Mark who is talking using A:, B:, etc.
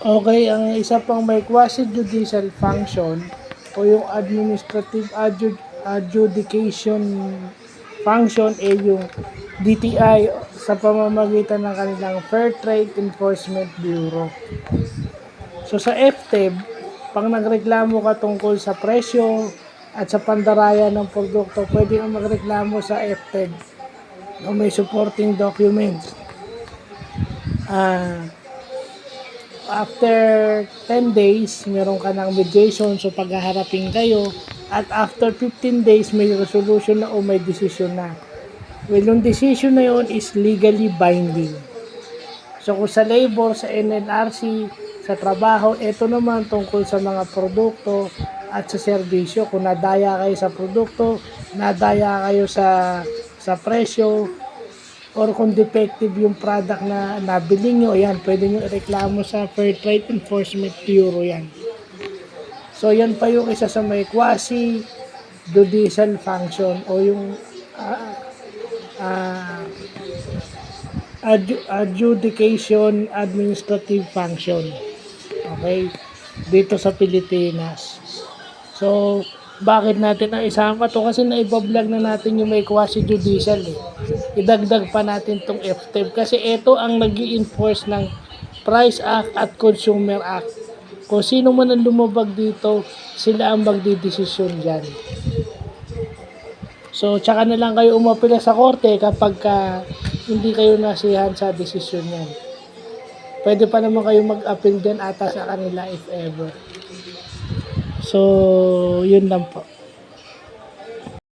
A: Okay, ang isa pang may quasi-judicial function o yung administrative adjudication function ay yung DTI sa pamamagitan ng kanilang Fair Trade Enforcement Bureau. So sa FTEB, pag nagreklamo ka tungkol sa presyo at sa pandaraya ng produkto, pwede kang magreklamo sa FTEB o may supporting documents. After 10 days, meron ka ng mediation, so paghaharapin kayo. At after 15 days, may resolution na o may decision na. Well, yung decision na yun is legally binding. So kung sa labor, sa NLRC, sa trabaho, ito naman tungkol sa mga produkto at sa serbisyo. Kung nadaya kayo sa produkto, nadaya kayo sa presyo, or kung defective yung product na nabili nyo, yan, pwede nyo reklamo sa Fair Trade Enforcement Bureau yan. So, yan pa yung isa sa may quasi-judicial function o yung adjudication administrative function. Okay? Dito sa Pilipinas. So, bakit natin na isama to? Kasi naibablog na natin yung may quasi-judicial eh. Idagdag pa natin tong FTEB kasi ito ang nag-i-enforce ng Price Act at Consumer Act. Kung sino man ang lumabag dito, sila ang magdidesisyon dyan. So, tsaka na lang kayo umapila sa korte kapag hindi kayo nasihan sa desisyon yan. Pwede pa naman kayo mag-appeal din ata sa kanila if ever. So, yun lang po.